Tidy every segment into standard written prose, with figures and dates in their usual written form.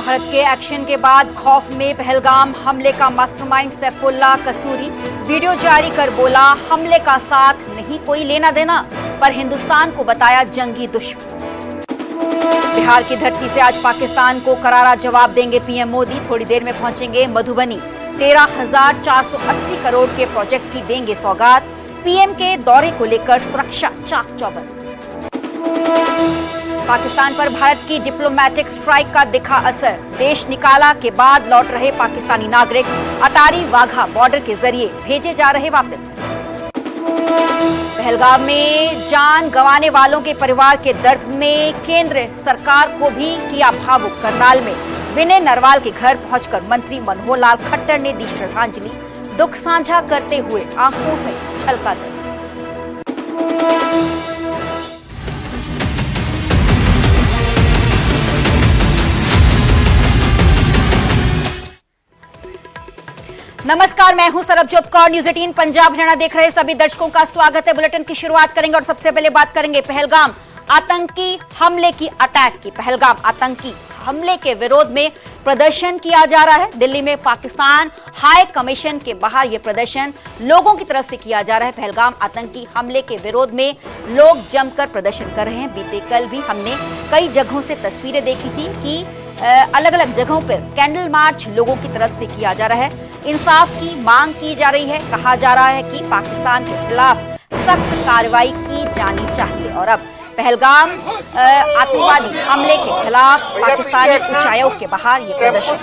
भारत के एक्शन के बाद खौफ में पहलगाम हमले का मास्टरमाइंड सैफुल्लाह कसूरी वीडियो जारी कर बोला, हमले का साथ नहीं कोई लेना देना, पर हिंदुस्तान को बताया जंगी दुश्मन। बिहार की धरती से आज पाकिस्तान को करारा जवाब देंगे पीएम मोदी। थोड़ी देर में पहुंचेंगे मधुबनी। 13,480 करोड़ के प्रोजेक्ट की देंगे सौगात। पीएम के दौरे को लेकर सुरक्षा चाक चौबंद। पाकिस्तान पर भारत की डिप्लोमेटिक स्ट्राइक का दिखा असर। देश निकाला के बाद लौट रहे पाकिस्तानी नागरिक अटारी वाघा बॉर्डर के जरिए भेजे जा रहे वापस। पहलगाम में जान गंवाने वालों के परिवार के दर्द में केंद्र सरकार को भी किया भावुक। करनाल में विनय नरवाल के घर पहुंचकर मंत्री मनोहर लाल खट्टर ने दी श्रद्धांजलि। दुख साझा करते हुए आंखों में छलका दर्द। नमस्कार, मैं हूं सरबजोत कौर। न्यूज 18 पंजाब हरियाणा देख रहे सभी दर्शकों का स्वागत है। बुलेटिन की शुरुआत करेंगे और सबसे पहले बात करेंगे पहलगाम आतंकी हमले की, अटैक की। पहलगाम आतंकी हमले के विरोध में प्रदर्शन किया जा रहा है। दिल्ली में पाकिस्तान हाई कमीशन के बाहर यह प्रदर्शन लोगों की तरफ से किया जा रहा है। पहलगाम आतंकी हमले के विरोध में लोग जमकर प्रदर्शन कर रहे हैं। बीते कल भी हमने कई जगहों से तस्वीरें देखी थी कि अलग अलग जगहों पर कैंडल मार्च लोगों की तरफ से किया जा रहा है। इंसाफ की मांग की जा रही है। कहा जा रहा है कि पाकिस्तान के खिलाफ सख्त कार्रवाई की जानी चाहिए। और अब पहलगाम आतंकवादी हमले के खिलाफ पाकिस्तानी उच्चायोग के बाहर ये प्रदर्शन।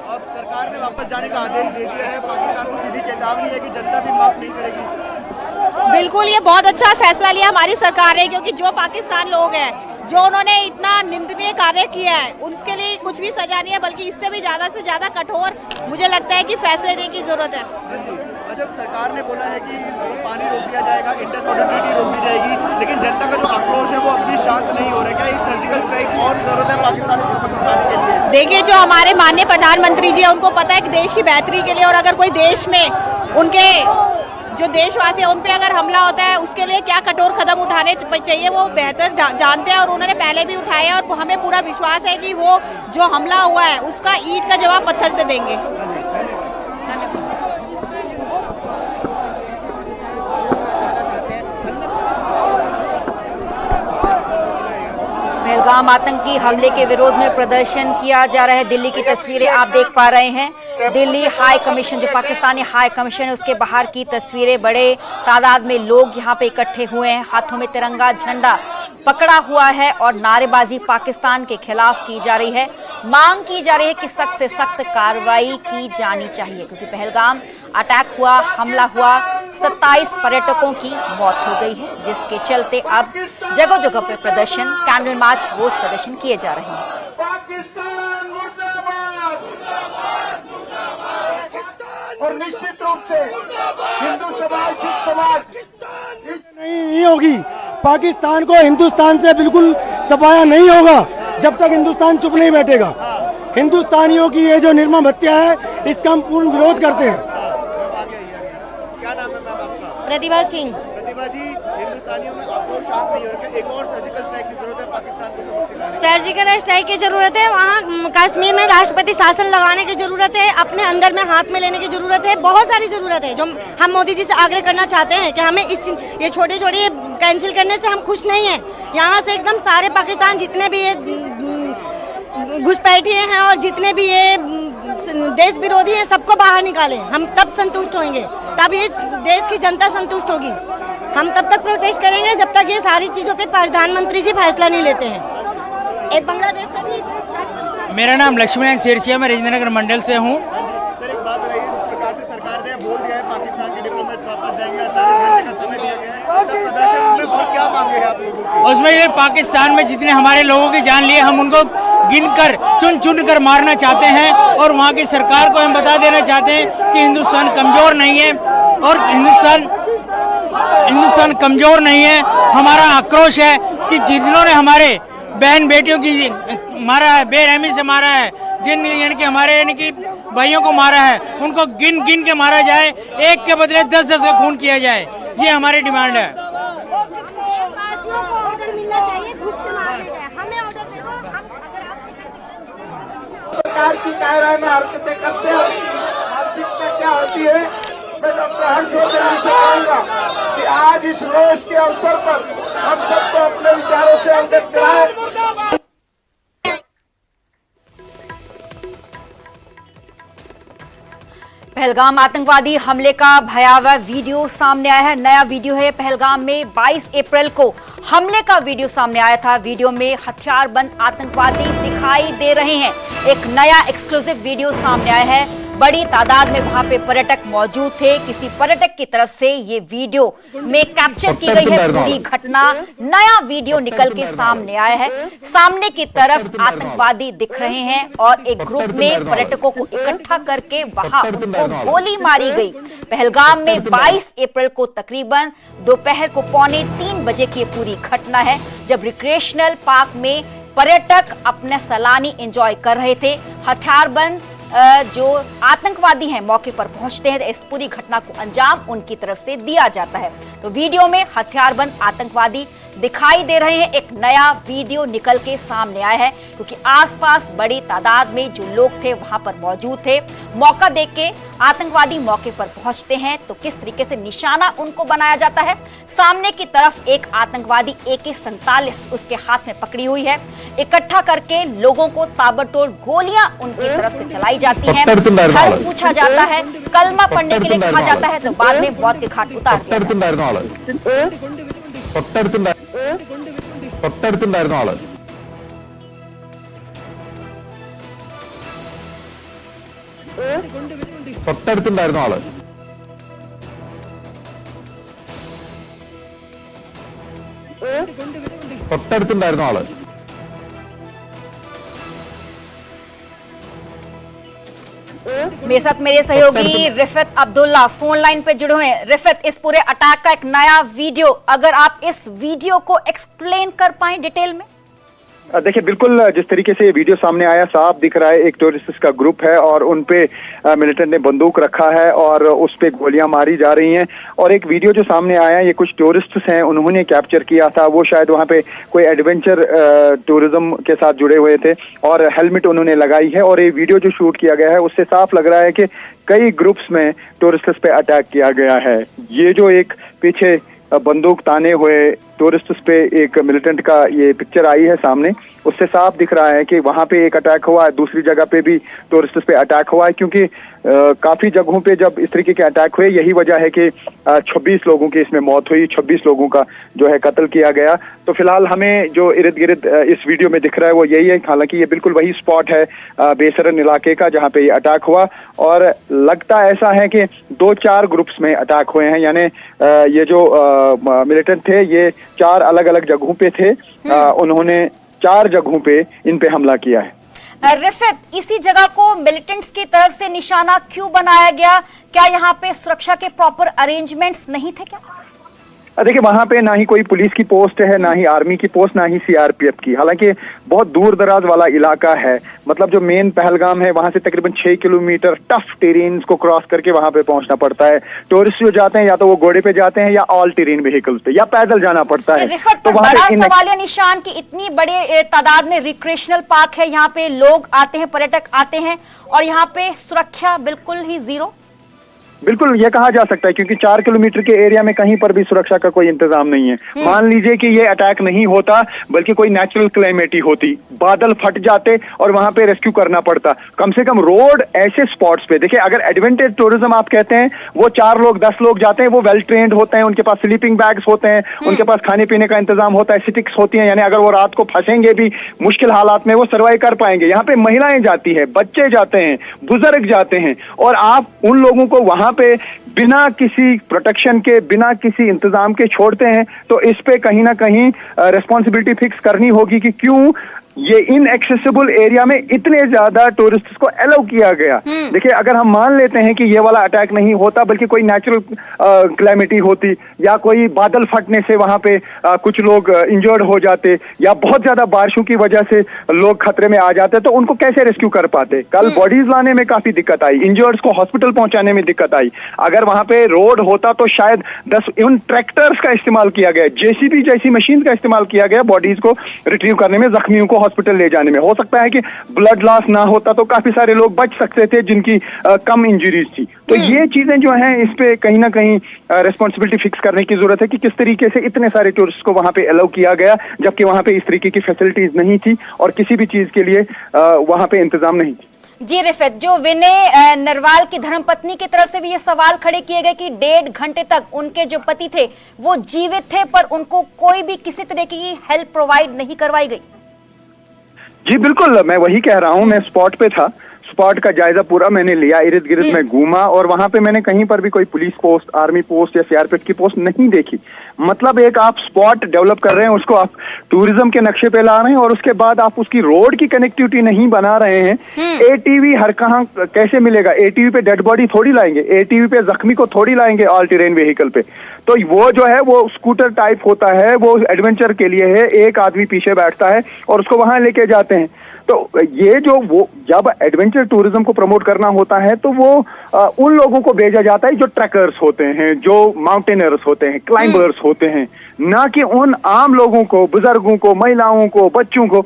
अब सरकार ने वापस जाने का आदेश दे दिया है। पाकिस्तान को सीधी चेतावनी है कि जनता भी माफ नहीं करेगी। बिल्कुल, ये बहुत अच्छा फैसला लिया हमारी सरकार ने, क्योंकि जो पाकिस्तान लोग हैं, जो उन्होंने इतना निंदनीय कार्य किया है, उसके लिए कुछ भी सजा नहीं है, बल्कि इससे भी ज्यादा से ज्यादा कठोर मुझे लगता है कि फैसले लेने की जरूरत है। जब सरकार ने बोला है कि पानी रोक दिया जाएगा, इंडस वाटर ट्रीटी रोक दी जाएगी, लेकिन जनता का जो आक्रोश है वो अभी शांत नहीं हो रहा है। क्या एक सर्जिकल स्ट्राइक और जरूरत है पाकिस्तान को समझाने के लिए? देखिए, जो हमारे माननीय प्रधानमंत्री जी है, उनको पता है कि देश की बेहतरी के लिए, और अगर कोई देश में उनके जो देशवासी है उन पे अगर हमला होता है, उसके लिए क्या कठोर कदम उठाने चाहिए वो बेहतर जानते हैं, और उन्होंने पहले भी उठाए, और हमें पूरा विश्वास है कि वो जो हमला हुआ है उसका ईंट का जवाब पत्थर से देंगे। पहलगाम आतंकी हमले के विरोध में प्रदर्शन किया जा रहा है। दिल्ली की तस्वीरें आप देख पा रहे हैं। दिल्ली हाई कमीशन, जो पाकिस्तानी हाई कमीशन है, उसके बाहर की तस्वीरें। बड़े तादाद में लोग यहाँ पे इकट्ठे हुए हैं। हाथों में तिरंगा झंडा पकड़ा हुआ है और नारेबाजी पाकिस्तान के खिलाफ की जा रही है। मांग की जा रही है कि सख्त से सख्त कार्रवाई की जानी चाहिए, क्योंकि पहलगाम अटैक हुआ, हमला हुआ, 27 पर्यटकों की मौत हो गई है, जिसके चलते अब जगह जगह पर प्रदर्शन, कैंडल मार्च, रोज प्रदर्शन किए जा रहे हैं। और निश्चित रूप से हिंदू समाज, सिख समाज नहीं होगी। पाकिस्तान को हिंदुस्तान से बिल्कुल सफाया नहीं होगा जब तक हिंदुस्तान चुप नहीं बैठेगा। हिंदुस्तानियों की ये जो निर्मम हत्या है, इसका हम पूर्ण विरोध करते हैं। क्या नाम है मैम आपका? प्रतिभा सिंह। प्रतिभा जी, हिंदुस्तानियों में आक्रोश शांत नहीं हो रहा है। एक और सर्जिकल स्ट्राइक की जरूरत है पाकिस्तान को सबक सिखाने की। सर्जिकल स्ट्राइक की जरूरत है। वहाँ कश्मीर में राष्ट्रपति शासन लगाने की जरूरत है। अपने अंदर में हाथ में लेने की जरूरत है। बहुत सारी जरूरत है, जो हम मोदी जी से आग्रह करना चाहते हैं कि हमें ये छोटे छोटे कैंसिल करने से हम खुश नहीं हैं। यहाँ से एकदम सारे पाकिस्तान जितने भी ये घुसपैठिए हैं और जितने भी ये देश विरोधी हैं, सबको बाहर निकालें। हम तब संतुष्ट होंगे, तब ये देश की जनता संतुष्ट होगी। हम तब तक प्रोटेस्ट करेंगे जब तक ये सारी चीजों पे प्रधानमंत्री जी फैसला नहीं लेते हैं। एक बांग्लादेश में भी। मेरा नाम लक्ष्मीनारायण शेरसिया, मैं राजेंद्रनगर मंडल से हूँ। सर, एक बात बताइए, इस प्रकार से सरकार ने बोल दिया है पाकिस्तान के डिप्लोमेट्स वापस जाएंगे, 48 घंटे का समय दिया गया है, प्रदर्शन में और क्या मांगे हैं आप लोगों को? उसमें ये पाकिस्तान में जितने हमारे लोगों की जान लिए, हम उनको गिनकर चुन कर मारना चाहते हैं, और वहाँ की सरकार को हम बता देना चाहते हैं कि हिंदुस्तान कमजोर नहीं है, और हिंदुस्तान कमजोर नहीं है। हमारा आक्रोश है कि जिन्होंने हमारे बहन बेटियों की मारा है, बेरहमी से मारा है, जिन यानी कि हमारे यानी कि भाइयों को मारा है, उनको गिन गिन के मारा जाए, एक के बदले 10-10 का खून किया जाए, ये हमारी डिमांड है। देशवासियों को ऑर्डर मिलना चाहिए, घुस के मारने जाए, हमें ऑर्डर दे दो, हम अगर आप सरकार की दायरा में हरकतें करते हैं, मानसिकता क्या होती है। मैं डॉक्टर हर्षवर्धन से कहूँगा कि आज इस रोष के अवसर पर हम सबको अपने विचारों से अवगत कराएं। पहलगाम आतंकवादी हमले का भयावह वीडियो सामने आया है। नया वीडियो है। पहलगाम में 22 अप्रैल को हमले का वीडियो सामने आया था। वीडियो में हथियारबंद आतंकवादी दिखाई दे रहे हैं। एक नया एक्सक्लूसिव वीडियो सामने आया है। बड़ी तादाद में वहां पे पर्यटक मौजूद थे। किसी पर्यटक की तरफ से ये वीडियो में कैप्चर की गई है पूरी घटना। नया वीडियो निकल के सामने आया है। सामने की तरफ आतंकवादी दिख रहे हैं और एक ग्रुप में पर्यटकों को इकट्ठा करके वहां उनको गोली मारी गई। पहलगाम में 22 अप्रैल को तकरीबन दोपहर को 2:45 बजे की पूरी घटना है, जब रिक्रिएशनल पार्क में पर्यटक अपने सैलानी एंजॉय कर रहे थे। हथियारबंद जो आतंकवादी हैं मौके पर पहुंचते हैं। इस पूरी घटना को अंजाम उनकी तरफ से दिया जाता है। तो वीडियो में हथियारबंद आतंकवादी दिखाई दे रहे हैं। एक नया वीडियो निकल के सामने आया है क्योंकि आसपास बड़ी तादाद में जो लोग थे वहां पर मौजूद थे। मौका देख के आतंकवादी मौके पर पहुंचते हैं तो किस तरीके से निशाना उनको बनाया जाता है। सामने की तरफ एक आतंकवादी AK-47 उसके हाथ में पकड़ी हुई है। इकट्ठा करके लोगों को ताबड़तोड़ गोलियां उनकी तरफ से चलाई जाती हैं। हल पूछा जाता है, कलमा पढ़ने के लिए कहा जाता है, तो बाद में मौत के घाट उतार दिया जाता है। തൊട്ടടുത്തുണ്ടായിരുന്ന ആള് തൊട്ടടുത്തുണ്ടായിരുന്ന ആള് തൊട്ടടുത്തുണ്ടായിരുന്ന ആള് मेरे साथ मेरे सहयोगी रिफत अब्दुल्ला फोन लाइन पे जुड़े हुए हैं। रिफत, इस पूरे अटैक का एक नया वीडियो, अगर आप इस वीडियो को एक्सप्लेन कर पाएं डिटेल में। देखिए, बिल्कुल जिस तरीके से ये वीडियो सामने आया साफ दिख रहा है एक टूरिस्ट का ग्रुप है और उनपे मिलिटेंट ने बंदूक रखा है और उस पे गोलियां मारी जा रही हैं। और एक वीडियो जो सामने आया ये कुछ टूरिस्ट्स हैं, उन्होंने कैप्चर किया था। वो शायद वहाँ पे कोई एडवेंचर टूरिज्म के साथ जुड़े हुए थे और हेलमेट उन्होंने लगाई है। और ये वीडियो जो शूट किया गया है उससे साफ लग रहा है कि कई ग्रुप्स में टूरिस्ट्स पे अटैक किया गया है। ये जो एक पीछे बंदूक ताने हुए टूरिस्ट्स पे एक मिलिटेंट का ये पिक्चर आई है सामने, उससे साफ दिख रहा है कि वहाँ पे एक अटैक हुआ है, दूसरी जगह पे भी टूरिस्ट्स पे अटैक हुआ है। क्योंकि काफी जगहों पे जब इस तरीके के अटैक हुए यही वजह है कि 26 लोगों की इसमें मौत हुई, 26 लोगों का जो है कत्ल किया गया। तो फिलहाल हमें जो इर्द गिर्द इस वीडियो में दिख रहा है वो यही है। हालांकि ये बिल्कुल वही स्पॉट है बेसरन इलाके का जहाँ पे ये अटैक हुआ और लगता ऐसा है कि 2-4 ग्रुप्स में अटैक हुए हैं। यानी ये जो मिलिटेंट थे ये 4 अलग अलग जगहों पे थे, उन्होंने 4 जगहों पे इन पे हमला किया है। रिफत, इसी जगह को मिलिटेंट्स की तरफ से निशाना क्यों बनाया गया? क्या यहाँ पे सुरक्षा के प्रॉपर अरेंजमेंट्स नहीं थे क्या? देखिए, वहाँ पे ना ही कोई पुलिस की पोस्ट है, ना ही आर्मी की पोस्ट, ना ही CRPF की। हालांकि बहुत दूर दराज वाला इलाका है। मतलब जो मेन पहलगाम है वहाँ से तकरीबन 6 किलोमीटर टफ टेरेन्स को क्रॉस करके वहाँ पे पहुँचना पड़ता है। टूरिस्ट जो जाते हैं या तो वो घोड़े पे जाते हैं या ऑल टेरेन व्हीकल्स पे या पैदल जाना पड़ता है। तो बड़ा सवालिया निशान की इतनी बड़े तादाद में रिक्रिएशनल पार्क है, यहाँ पे लोग आते हैं, पर्यटक आते हैं और यहाँ पे सुरक्षा बिल्कुल ही जीरो। बिल्कुल ये कहा जा सकता है क्योंकि 4 किलोमीटर के एरिया में कहीं पर भी सुरक्षा का कोई इंतजाम नहीं है। मान लीजिए कि ये अटैक नहीं होता बल्कि कोई नेचुरल क्लाइमेटी होती, बादल फट जाते और वहां पे रेस्क्यू करना पड़ता। कम से कम रोड ऐसे स्पॉट्स पे, देखिए अगर एडवेंचर टूरिज्म आप कहते हैं वो 4 लोग 10 लोग जाते हैं, वो वेल ट्रेंड होते हैं, उनके पास स्लीपिंग बैग्स होते हैं, उनके पास खाने पीने का इंतजाम होता है, स्टिक्स होती हैं, यानी अगर वो रात को फंसेंगे भी मुश्किल हालात में वो सर्वाइव कर पाएंगे। यहाँ पे महिलाएं जाती है, बच्चे जाते हैं, बुजुर्ग जाते हैं और आप उन लोगों को वहां पे बिना किसी प्रोटेक्शन के, बिना किसी इंतजाम के छोड़ते हैं। तो इस पे कहीं ना कहीं रिस्पॉन्सिबिलिटी फिक्स करनी होगी कि क्यों ये इनएक्सेसिबल एरिया में इतने ज्यादा टूरिस्ट को अलाउ किया गया। देखिए, अगर हम मान लेते हैं कि ये वाला अटैक नहीं होता बल्कि कोई नेचुरल क्लैमिटी होती या कोई बादल फटने से वहां पे कुछ लोग इंजर्ड हो जाते या बहुत ज्यादा बारिशों की वजह से लोग खतरे में आ जाते, तो उनको कैसे रेस्क्यू कर पाते? कल बॉडीज लाने में काफी दिक्कत आई, इंजर्ड्स को हॉस्पिटल पहुंचाने में दिक्कत आई। अगर वहां पे रोड होता तो शायद 10 इवन ट्रैक्टर्स का इस्तेमाल किया गया, जेसीबी जैसी मशीन का इस्तेमाल किया गया बॉडीज को रिट्रीव करने में, जख्मियों को हॉस्पिटल ले जाने में। हो सकता है कि ब्लड लॉस ना होता तो काफी सारे लोग बच सकते थे जिनकी कम इंजरीज थी। तो ये चीजें जो हैं, इस पे कहीं ना कहीं रिस्पॉन्सिबिलिटी फिक्स करने की जरूरत है कि किस तरीके से इतने सारे टूरिस्ट को वहां पे अलाउ किया गया जबकि वहां पे इस तरीके की फैसिलिटीज नहीं थी और किसी भी चीज के लिए वहां पे इंतजाम नहीं थी। जी रिफत, जो विनय नरवाल की धर्मपत्नी की तरफ से भी ये सवाल खड़े किए गए कि 1.5 घंटे तक उनके जो पति थे वो जीवित थे पर उनको कोई भी किसी तरह की हेल्प प्रोवाइड नहीं करवाई गई। जी बिल्कुल, मैं वही कह रहा हूं, मैं स्पॉट पे था, स्पॉट का जायजा पूरा मैंने लिया, इर्द गिर्द में घूमा और वहां पे मैंने कहीं पर भी कोई पुलिस पोस्ट, आर्मी पोस्ट या सीआरपीएफ की पोस्ट नहीं देखी। मतलब एक आप स्पॉट डेवलप कर रहे हैं, उसको आप टूरिज्म के नक्शे पे ला रहे हैं और उसके बाद आप उसकी रोड की कनेक्टिविटी नहीं बना रहे हैं। एटीवी हर कहां कैसे मिलेगा? एटीवी पे डेड बॉडी थोड़ी लाएंगे, एटीवी पे जख्मी को थोड़ी लाएंगे ऑल टेरेन व्हीकल पे। तो वो जो है वो स्कूटर टाइप होता है, वो एडवेंचर के लिए है, एक आदमी पीछे बैठता है और उसको वहां लेके जाते हैं। तो ये जो वो जब एडवेंचर टूरिज्म को प्रमोट करना होता है तो वो उन लोगों को भेजा जाता है जो ट्रैकर्स होते हैं, जो माउंटेनर्स होते हैं, क्लाइंबर्स होते हैं, ना कि उन आम लोगों को, बुजुर्गों को, महिलाओं को, बच्चों को।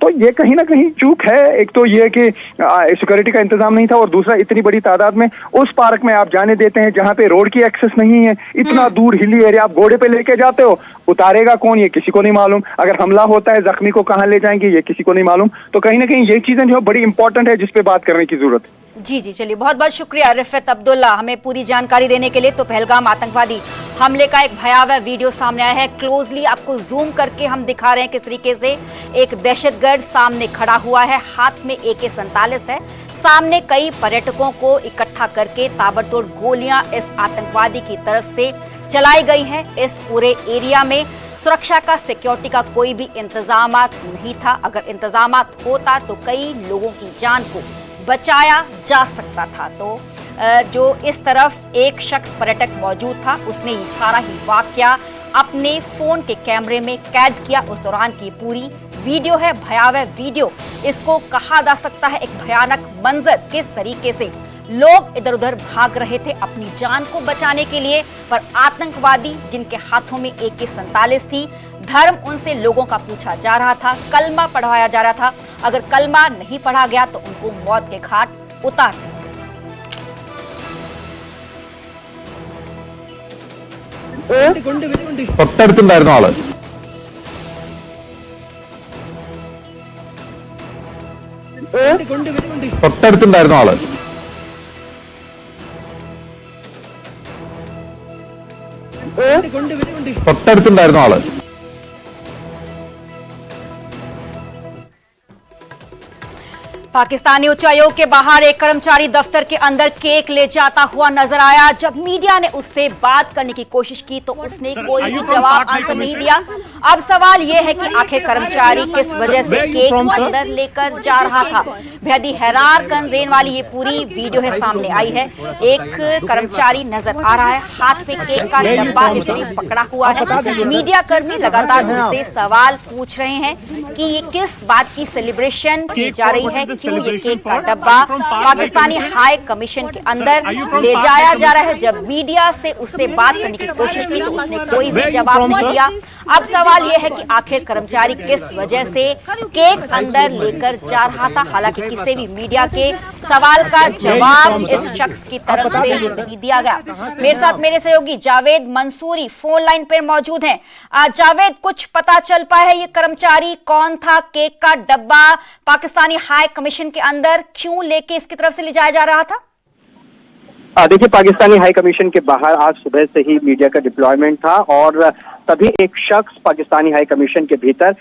तो ये कहीं ना कहीं चूक है। एक तो ये कि सिक्योरिटी का इंतजाम नहीं था और दूसरा इतनी बड़ी तादाद में उस पार्क में आप जाने देते हैं जहां पे रोड की एक्सेस नहीं है, इतना दूर हिली एरिया आप घोड़े पे लेके जाते हो, उतारेगा कौन ये किसी को नहीं मालूम। अगर हमला होता है जख्मी को कहां ले जाएंगे ये किसी को नहीं मालूम। तो कहीं ना कहीं ये चीजें जो बड़ी इंपॉर्टेंट है जिस पे बात करने की जरूरत है। जी जी, चलिए बहुत बहुत शुक्रिया रिफत अब्दुल्ला हमें पूरी जानकारी देने के लिए। तो पहलगाम आतंकवादी हमले का एक भयावह वीडियो सामने आया है, क्लोजली आपको जूम करके हम दिखा रहे हैं किस तरीके से एक दहशतगर्द सामने खड़ा हुआ है, हाथ में AK-47 है, सामने कई पर्यटकों को इकट्ठा करके ताबड़तोड़ गोलियां इस आतंकवादी की तरफ से चलाई गई हैं। इस पूरे एरिया में सुरक्षा का, सिक्योरिटी का कोई भी इंतजाम नहीं था। अगर इंतजाम होता तो कई लोगों की जान को बचाया जा सकता था। तो जो इस तरफ एक शख्स पर्यटक मौजूद था उसने ये सारा ही वाकया अपने फोन के कैमरे में कैद किया। उस दौरान की पूरी वीडियो है, भयावह वीडियो इसको कहा जा सकता है। एक भयानक मंजर, किस तरीके से लोग इधर उधर भाग रहे थे अपनी जान को बचाने के लिए, पर आतंकवादी जिनके हाथों में AK-47 थी, धर्म उनसे लोगों का पूछा जा रहा था, कलमा पढ़वाया जा रहा था। अगर कलमा नहीं पढ़ा गया तो उनको मौत के घाट उतार दिया। തൊട്ടടുത്തുണ്ടായിരുന്ന ആള് തൊട്ടടുത്തുണ്ടായിരുന്ന ആള് തൊട്ടടുത്തുണ്ടായിരുന്ന ആള് पाकिस्तानी उच्चायोग के बाहर एक कर्मचारी दफ्तर के अंदर केक ले जाता हुआ नजर आया। जब मीडिया ने उससे बात करने की कोशिश की तो उसने कोई भी जवाब आंसर नहीं दिया। अब सवाल यह है कि आखिर कर्मचारी किस वजह से केक अंदर लेकर जा रहा था। बेहद ही हैरान कर देने वाली ये पूरी वीडियो है, सामने आई है। एक कर्मचारी नजर आ रहा है, हाथ में केक का डब्बा इसने पकड़ा हुआ है। मीडिया कर्मी लगातार उससे सवाल पूछ रहे हैं कि ये किस बात की सेलिब्रेशन की जा रही है, क्यों ये केक का डब्बा पाकिस्तानी हाई कमीशन के अंदर ले जाया जा रहा है। जब मीडिया से उससे बात करने की कोशिश की तो उसने कोई भी जवाब नहीं दिया। अब सवाल यह है कि आखिर कर्मचारी किस वजह से केक अंदर लेकर जा रहा था। हालांकि किसी भी मीडिया के सवाल का जवाब इस शख्स की तरफ से नहीं दिया गया। मेरे साथ मेरे सहयोगी जावेद मंसूरी फोन लाइन पर मौजूद हैं। जावेद, कुछ पता चल पाया है ये कर्मचारी कौन था? केक का डब्बा पाकिस्तानी हाई कमीशन के अंदर क्यों लेके इसकी तरफ से ले जाया जा रहा था? देखिए, पाकिस्तानी हाई कमीशन के बाहर आज सुबह से ही मीडिया का डिप्लॉयमेंट था और तभी एक शख्स पाकिस्तानी हाई कमीशन के भीतर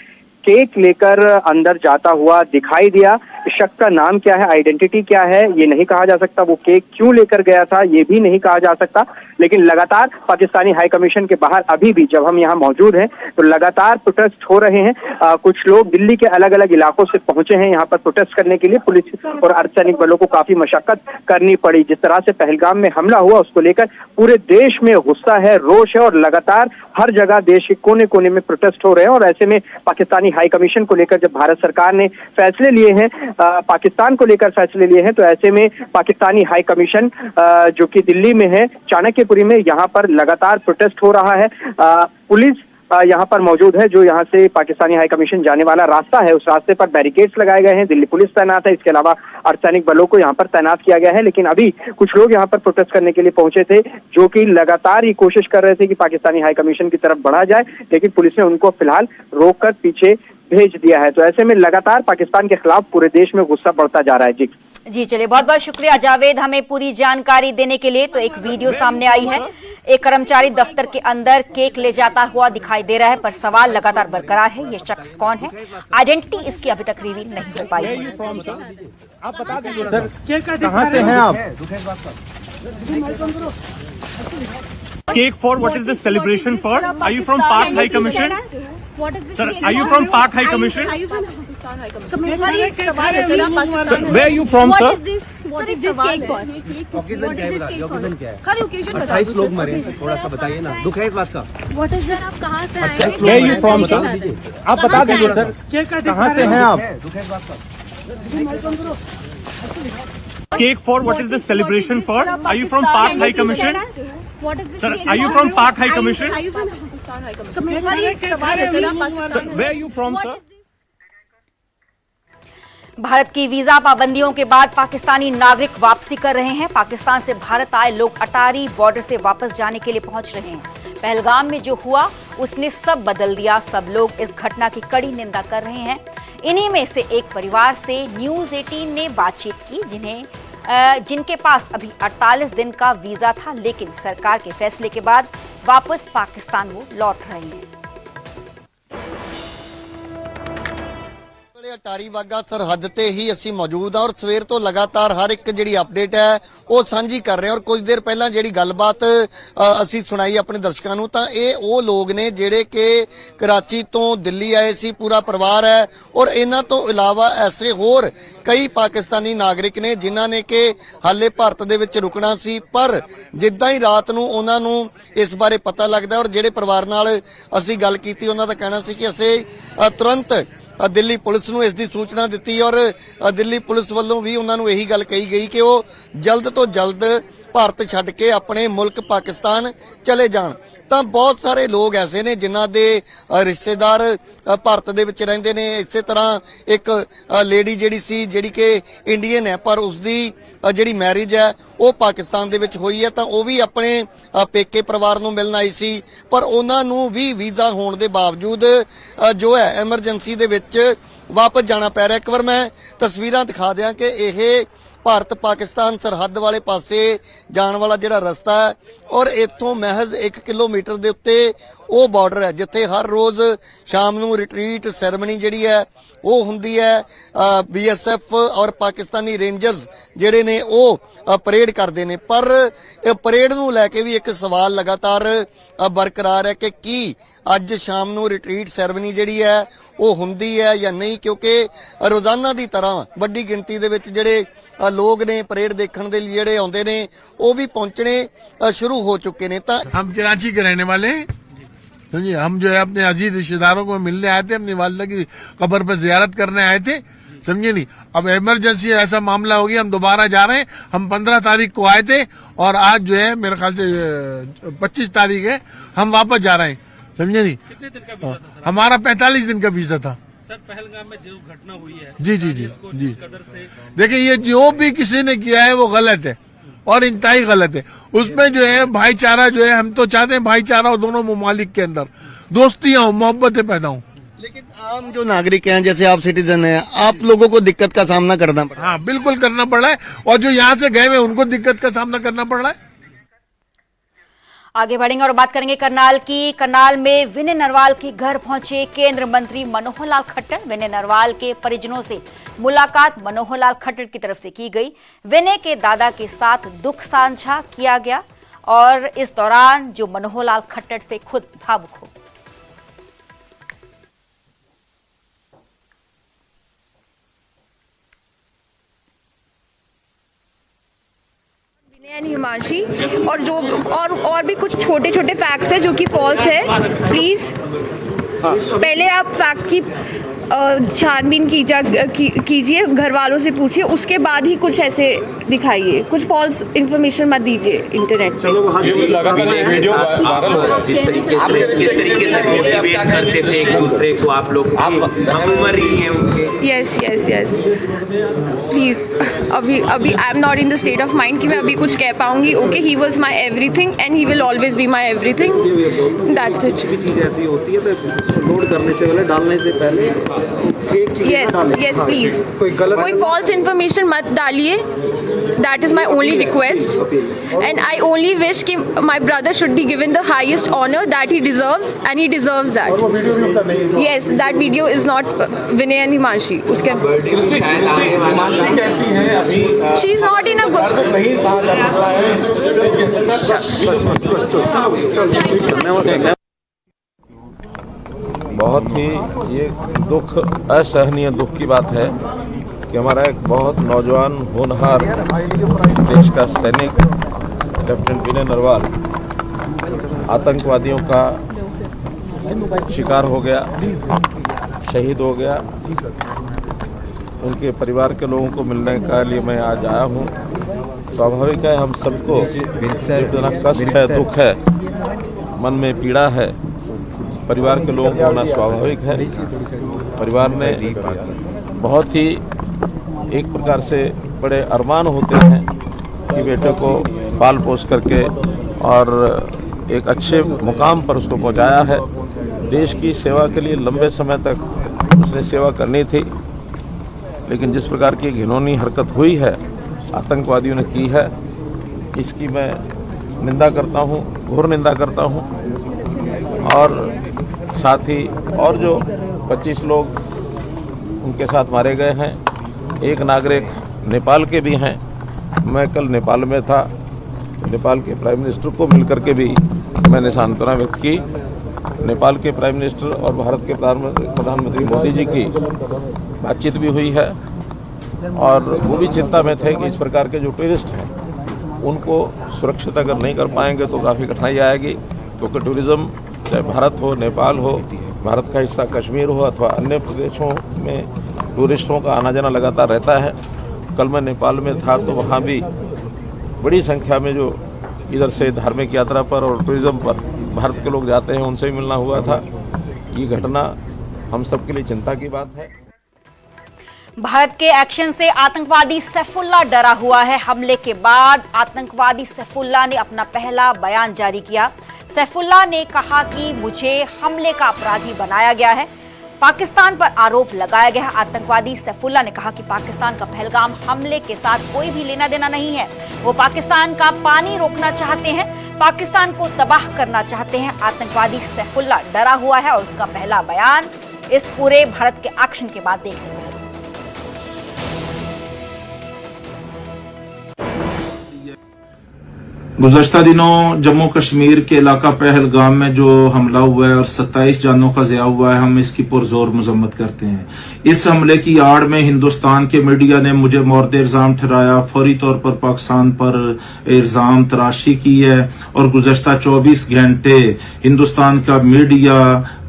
केक लेकर अंदर जाता हुआ दिखाई दिया। शख्स का नाम क्या है, आइडेंटिटी क्या है, ये नहीं कहा जा सकता। वो केक क्यों लेकर गया था, ये भी नहीं कहा जा सकता। लेकिन लगातार पाकिस्तानी हाई कमीशन के बाहर अभी भी जब हम यहाँ मौजूद हैं तो लगातार प्रोटेस्ट हो रहे हैं। कुछ लोग दिल्ली के अलग अलग इलाकों से पहुंचे हैं यहाँ पर प्रोटेस्ट करने के लिए। पुलिस और अर्धसैनिक बलों को काफी मशक्कत करनी पड़ी। जिस तरह से पहलगाम में हमला हुआ उसको लेकर पूरे देश में गुस्सा है, रोष है और लगातार हर जगह देश के कोने कोने में प्रोटेस्ट हो रहे हैं। और ऐसे में पाकिस्तानी हाई कमीशन को लेकर जब भारत सरकार ने फैसले लिए हैं, पाकिस्तान को लेकर फैसले लिए हैं, तो ऐसे में पाकिस्तानी हाई कमीशन जो कि दिल्ली में है, चाणक्यपुरी में, यहाँ पर लगातार प्रोटेस्ट हो रहा है। पुलिस यहाँ पर मौजूद है। जो यहाँ से पाकिस्तानी हाई कमीशन जाने वाला रास्ता है उस रास्ते पर बैरिकेड्स लगाए गए हैं। दिल्ली पुलिस तैनात है, इसके अलावा अर्धसैनिक बलों को यहाँ पर तैनात किया गया है। लेकिन अभी कुछ लोग यहाँ पर प्रोटेस्ट करने के लिए पहुंचे थे जो कि लगातार ये कोशिश कर रहे थे कि पाकिस्तानी हाई कमीशन की तरफ बढ़ा जाए, लेकिन पुलिस ने उनको फिलहाल रोककर पीछे भेज दिया है। तो ऐसे में लगातार पाकिस्तान के खिलाफ पूरे देश में गुस्सा बढ़ता जा रहा है। जी चलिए, बहुत बहुत शुक्रिया जावेद हमें पूरी जानकारी देने के लिए। तो एक वीडियो सामने आई है, एक कर्मचारी दफ्तर के अंदर केक ले जाता हुआ दिखाई दे रहा है, पर सवाल लगातार बरकरार है, ये शख्स कौन है, आइडेंटिटी इसकी अभी तक रिवील नहीं हो पाई। आप बता दीजिए सर, कहाँ से हैं आप? Cake for what is this celebration for? Are you from Pak High Commission? Sir, are you from Pak High Commission? Are you from Pakistan High Commission? Sir, where are you from, sir? What is this? What is this cake for? Occasion क्या है? Occasion क्या है? खाली occasion बताओ। 28 लोग मरे हैं, थोड़ा सा बताइए ना, दुख है इस बात का। What is this? आप कहाँ से आए हैं? Where are you from, sir? आप बता दीजिए सर, कहाँ से हैं आप? दुख है इस बात का। Cake for what is this celebration for? Are you from Pak High Commission? What is this? Sir, cake are you for? from Pak High Commission? Are you from Pakistan High Commission? Sir, where are you from, sir? Bharat की visa पाबंदियों के बाद पाकिस्तानी नागरिक वापसी कर रहे हैं। पाकिस्तान से भारत आए लोग अटारी बॉर्डर से वापस जाने के लिए पहुंच रहे हैं। पहलगाम में जो हुआ उसने सब बदल दिया। सब लोग इस घटना की कड़ी निंदा कर रहे हैं। इन्हीं में से एक परिवार से न्यूज 18 ने बातचीत की जिनके पास अभी 48 दिन का वीजा था, लेकिन सरकार के फैसले के बाद वापस पाकिस्तान वो लौट रहे हैं। ਅਟਾਰੀ ਵਾਗਾ ਸਰਹੱਦ ਤੇ ਹੀ ਅਸੀਂ ਮੌਜੂਦ ਹਾਂ ਔਰ ਸਵੇਰ ਤੋਂ ਲਗਾਤਾਰ ਹਰ ਇੱਕ ਜਿਹੜੀ ਅਪਡੇਟ ਹੈ ਉਹ ਸਾਂਝੀ ਕਰ ਰਹੇ ਹਾਂ। ਔਰ ਕੁਝ ਦੇਰ ਪਹਿਲਾਂ ਜਿਹੜੀ ਗੱਲਬਾਤ ਅਸੀਂ ਸੁਣਾਈ ਆਪਣੇ ਦਰਸ਼ਕਾਂ ਨੂੰ, ਤਾਂ ਇਹ ਉਹ ਲੋਕ ਨੇ ਜਿਹੜੇ ਕਿ ਕਰਾਚੀ ਤੋਂ ਦਿੱਲੀ ਆਏ ਸੀ, ਪੂਰਾ ਪਰਿਵਾਰ ਹੈ। ਔਰ ਇਹਨਾਂ ਤੋਂ ਇਲਾਵਾ ਐਸੇ ਹੋਰ ਕਈ ਪਾਕਿਸਤਾਨੀ ਨਾਗਰਿਕ ਨੇ ਜਿਨ੍ਹਾਂ ਨੇ ਕਿ ਹਾਲੇ ਭਾਰਤ ਦੇ ਵਿੱਚ ਰੁਕਣਾ ਸੀ, ਪਰ ਜਿੱਦਾਂ ਹੀ ਰਾਤ ਨੂੰ ਉਹਨਾਂ ਨੂੰ ਇਸ ਬਾਰੇ ਪਤਾ ਲੱਗਦਾ। ਔਰ ਜਿਹੜੇ ਪਰਿਵਾਰ ਨਾਲ ਅਸੀਂ ਗੱਲ ਕੀਤੀ ਉਹਨਾਂ ਦਾ ਕਹਿਣਾ ਸੀ ਕਿ ਅਸੀਂ ਤੁਰੰਤ ਦਿੱਲੀ ਪੁਲਿਸ ਨੂੰ ਇਸ ਦੀ ਸੂਚਨਾ ਦਿੱਤੀ ਔਰ ਦਿੱਲੀ ਪੁਲਿਸ ਵੱਲੋਂ ਵੀ ਉਹਨਾਂ ਨੂੰ ਇਹੀ ਗੱਲ ਕਹੀ ਗਈ ਕਿ ਉਹ ਜਲਦ ਤੋਂ ਜਲਦ ਭਾਰਤ ਛੱਡ ਕੇ ਆਪਣੇ ਮੁਲਕ ਪਾਕਿਸਤਾਨ ਚਲੇ ਜਾਣ। ਤਾਂ ਬਹੁਤ ਸਾਰੇ ਲੋਕ ਐਸੇ ਨੇ ਜਿਨ੍ਹਾਂ ਦੇ ਰਿਸ਼ਤੇਦਾਰ ਭਾਰਤ ਦੇ ਵਿੱਚ ਰਹਿੰਦੇ ਨੇ। ਇਸੇ ਤਰ੍ਹਾਂ ਇੱਕ ਲੇਡੀ ਜਿਹੜੀ ਸੀ ਜਿਹੜੀ ਕਿ ਇੰਡੀਅਨ ਹੈ, ਪਰ ਉਸਦੀ ਜਿਹੜੀ ਮੈਰਿਜ ਹੈ ਉਹ ਪਾਕਿਸਤਾਨ ਦੇ ਵਿੱਚ ਹੋਈ ਹੈ, ਤਾਂ ਉਹ ਵੀ ਆਪਣੇ ਪੇਕੇ ਪਰਿਵਾਰ ਨੂੰ ਮਿਲਣ ਆਈ ਸੀ, ਪਰ ਉਹਨਾਂ ਨੂੰ ਵੀ ਵੀਜ਼ਾ ਹੋਣ ਦੇ ਬਾਵਜੂਦ ਜੋ ਹੈ ਐਮਰਜੈਂਸੀ ਦੇ ਵਿੱਚ ਵਾਪਸ ਜਾਣਾ ਪੈ ਰਿਹਾ। ਇੱਕ ਵਾਰ ਮੈਂ ਤਸਵੀਰਾਂ ਦਿਖਾ ਦਿਆਂ ਕਿ ਇਹ ਭਾਰਤ ਪਾਕਿਸਤਾਨ ਸਰਹੱਦ ਵਾਲੇ ਪਾਸੇ ਜਾਣ ਵਾਲਾ ਜਿਹੜਾ ਰਸਤਾ ਹੈ ਔਰ ਇੱਥੋਂ ਮਹਿਜ਼ 1 ਕਿਲੋਮੀਟਰ ਦੇ ਉੱਤੇ ਉਹ ਬਾਰਡਰ ਹੈ ਜਿੱਥੇ ਹਰ ਰੋਜ਼ ਸ਼ਾਮ ਨੂੰ ਰਿਟਰੀਟ ਸੈਰੇਮਨੀ ਜਿਹੜੀ ਹੈ ਉਹ ਹੁੰਦੀ ਹੈ। BSF ਔਰ ਪਾਕਿਸਤਾਨੀ ਰੇਂਜਰਸ ਜਿਹੜੇ ਨੇ ਉਹ ਪਰੇਡ ਕਰਦੇ ਨੇ, ਪਰ ਇਹ ਪਰੇਡ ਨੂੰ ਲੈ ਕੇ ਵੀ ਇੱਕ ਸਵਾਲ ਲਗਾਤਾਰ ਬਰਕਰਾਰ ਹੈ ਕਿ ਕੀ ਅੱਜ ਸ਼ਾਮ ਨੂੰ ਰਿਟਰੀਟ ਸੈਰੇਮਨੀ ਜਿਹੜੀ ਹੈ ਉਹ ਹੁੰਦੀ ਹੈ ਜਾਂ ਨਹੀਂ, ਕਿਉਂਕਿ ਰੋਜ਼ਾਨਾ ਦੀ ਤਰ੍ਹਾਂ ਵੱਡੀ ਗਿਣਤੀ ਦੇ ਵਿੱਚ ਜਿਹੜੇ लोग ने परेड देखने के लिए ਜਿਹੜੇ ਆਉਂਦੇ ਨੇ ਉਹ ਵੀ पहुंचने शुरू हो चुके ने। हम कराची के रहने वाले हैं, समझिए। हम जो है अपने अजीज रिश्तेदारों को मिलने आए थे, अपनी वालिदा की कब्र पर जियारत करने आए थे, समझिए नहीं। अब इमरजेंसी ऐसा मामला हो गया, हम दोबारा जा रहे हैं। हम 15 तारीख को आए थे और आज जो है मेरे ख्याल से 25 तारीख है, हम वापस जा रहे हैं, समझे नहीं। कितने दिन का वीजा था? हमारा 45 दिन का वीजा था। सर, पहलगाम में जो घटना हुई है, जी जी जी जी, देखिए ये जो भी किसी ने किया है वो गलत है और इंतहाई गलत है। उसमें जो है भाईचारा जो है, हम तो चाहते हैं भाईचारा हो दोनों ममालिक के अंदर, दोस्तियां हो, मोहब्बतें पैदा हो। लेकिन आम जो नागरिक हैं जैसे आप सिटीजन हैं, आप लोगों को दिक्कत का सामना करना पड़ा। हाँ बिल्कुल करना पड़ रहा है, और जो यहाँ से गए हुए उनको दिक्कत का सामना करना पड़ रहा है। आगे बढ़ेंगे और बात करेंगे करनाल की। करनाल में विनय नरवाल के घर पहुंचे केंद्र मंत्री मनोहर लाल खट्टर। विनय नरवाल के परिजनों से मुलाकात मनोहर लाल खट्टर की तरफ से की गई। विनय के दादा के साथ दुख साझा किया गया और इस दौरान जो मनोहर लाल खट्टर से खुद भावुक हो। हिमांशी और जो और भी कुछ छोटे छोटे फैक्ट्स है जो कि फॉल्स है। प्लीज पहले आप फैक्ट की छानबीन कीजिए, घर वालों से पूछिए, उसके बाद ही कुछ ऐसे दिखाइए। कुछ फॉल्स इंफॉर्मेशन मत दीजिए इंटरनेट पे। वीडियो वायरल हो रहा है। जिस तरीके से मोटिवेट करते थे एक दूसरे को, आप लोग हम उम्र ही हैं उनके। यस प्लीज अभी I am not in the state of mind कि मैं अभी कुछ कह पाऊंगी। Okay, he was my everything and he will always be my everything. That's it. भी चीज ऐसी होती है तो लोड करने से पहले, डालने से पहले yes please कोई false information मत डालिए। that is my only request and I only wish कि my brother should be given the highest honor that he deserves and he deserves that। yes, that video is not Vinay and Himanshi। उसके हिमांशी कैसी है अभी? she is not in a good दर्द नहीं सहा जा सकता है। बहुत ही ये दुख, असहनीय दुख की बात है कि हमारा एक बहुत नौजवान होनहार देश का सैनिक कैप्टन विनय नरवाल आतंकवादियों का शिकार हो गया, शहीद हो गया। उनके परिवार के लोगों को मिलने के लिए मैं आज आया हूँ। स्वाभाविक है, हम सबको इतना कष्ट है, दुख है, मन में पीड़ा है, परिवार के लोगों को होना स्वाभाविक है। परिवार ने बहुत ही एक प्रकार से बड़े अरमान होते हैं कि बेटे को पाल पोस करके और एक अच्छे मुकाम पर उसको पहुंचाया है। देश की सेवा के लिए लंबे समय तक उसने सेवा करनी थी, लेकिन जिस प्रकार की घिनौनी हरकत हुई है, आतंकवादियों ने की है, इसकी मैं निंदा करता हूँ, घोर निंदा करता हूँ। और साथ ही और जो 25 लोग उनके साथ मारे गए हैं, एक नागरिक नेपाल के भी हैं। मैं कल नेपाल में था, नेपाल के प्राइम मिनिस्टर को मिलकर के भी मैंने सांत्वना व्यक्त की। नेपाल के प्राइम मिनिस्टर और भारत के प्रधानमंत्री मोदी जी की बातचीत भी हुई है और वो भी चिंता में थे कि इस प्रकार के जो टूरिस्ट हैं उनको सुरक्षित अगर नहीं कर पाएंगे तो काफ़ी कठिनाई आएगी, क्योंकि टूरिज़्म चाहे भारत हो, नेपाल हो, भारत का हिस्सा कश्मीर हो अथवा अन्य प्रदेशों में टूरिस्टों का आना जाना लगातार रहता है। कल मैं नेपाल में था तो वहाँ भी बड़ी संख्या में जो इधर से धार्मिक यात्रा पर और टूरिज़्म पर भारत के लोग जाते हैं, उनसे भी मिलना हुआ था। ये घटना हम सबके लिए चिंता की बात है। भारत के एक्शन से आतंकवादी सैफुल्ला डरा हुआ है। हमले के बाद आतंकवादी सैफुल्ला ने अपना पहला बयान जारी किया। सैफुल्ला ने कहा कि मुझे हमले का अपराधी बनाया गया है, पाकिस्तान पर आरोप लगाया गया है। आतंकवादी सैफुल्ला ने कहा कि पाकिस्तान का पहलगाम हमले के साथ कोई भी लेना देना नहीं है। वो पाकिस्तान का पानी रोकना चाहते हैं, पाकिस्तान को तबाह करना चाहते हैं। आतंकवादी सैफुल्ला डरा हुआ है और उसका पहला बयान इस पूरे भारत के एक्शन के बाद देखने को मिला। गुज़श्ता दिनों जम्मू कश्मीर के इलाका पहलगाम में जो हमला हुआ है और 27 जानों का ज़िया हुआ है, हम इसकी पुरजोर मजम्मत करते हैं। इस हमले की आड़ में हिंदुस्तान के मीडिया ने मुझे मोर्द इल्जाम ठहराया, फौरी तौर पर पाकिस्तान पर इल्जाम तराशी की है और गुज़श्ता 24 घंटे हिंदुस्तान का मीडिया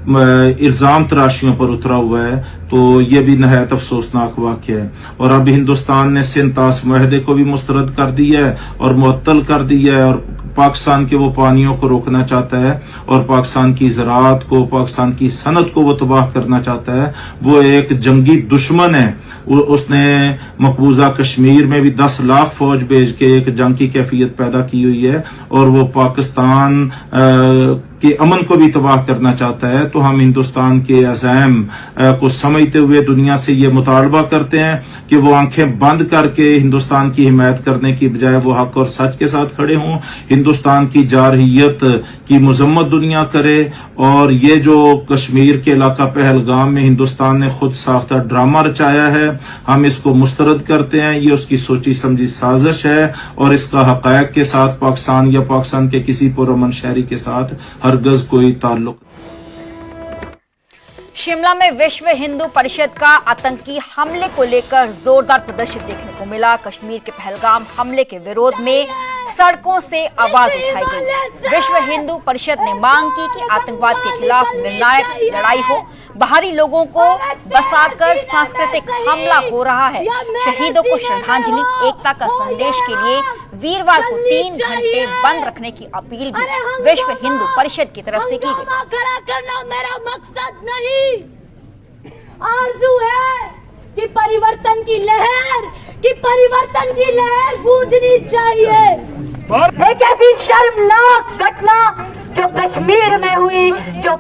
इल्जाम तराशियों पर उतरा हुआ है, तो ये भी नहायत अफसोसनाक वाक़या है। और अब हिंदुस्तान ने सिंतास मुआहदे को भी मुस्तरद कर दिया है और मुअत्तल कर दिया है और पाकिस्तान के वो पानियों को रोकना चाहता है और पाकिस्तान की ज़राअत को, पाकिस्तान की सनत को वो तबाह करना चाहता है। वो एक जंगी दुश्मन है। उसने मकबूजा कश्मीर में भी 10 लाख फौज भेज के एक जंग की कैफियत पैदा की हुई है और वो पाकिस्तान के अमन को भी तबाह करना चाहता है, तो हम हिंदुस्तान के अज़ैम को समझते हुए दुनिया से ये मुतालबा करते हैं कि वो आंखें बंद करके हिंदुस्तान की हिमायत करने की बजाय वो हक और सच के साथ खड़े हों, हिंदुस्तान की जारहियत की मजम्मत दुनिया करे। और ये जो कश्मीर के इलाका पहलगाम में हिंदुस्तान ने खुद साख्ता ड्रामा रचाया है, हम इसको मुस्तरद करते हैं। ये उसकी सोची समझी साजिश है और इसका हकायक के साथ पाकिस्तान या पाकिस्तान के किसी पुरअमन शहरी के साथ हरगज कोई ताल्लुक। शिमला में विश्व हिंदू परिषद का आतंकी हमले को लेकर जोरदार प्रदर्शन देखने को मिला। कश्मीर के पहलगाम हमले के विरोध में सड़कों से आवाज उठाई गई। विश्व हिंदू परिषद ने मांग की कि आतंकवाद के खिलाफ निर्णायक लड़ाई हो। बाहरी लोगों को बसाकर सांस्कृतिक हमला हो रहा है। शहीदों को श्रद्धांजलि, एकता का संदेश के लिए वीरवार को 3 घंटे बंद रखने की अपील भी विश्व हिंदू परिषद की तरफ से की गई। खड़ा करना मेरा मकसद नहीं, आरज़ू है कि परिवर्तन की लहर गूंजनी चाहिए। एक ऐसी शर्मनाक घटना जो कश्मीर में हुई, जो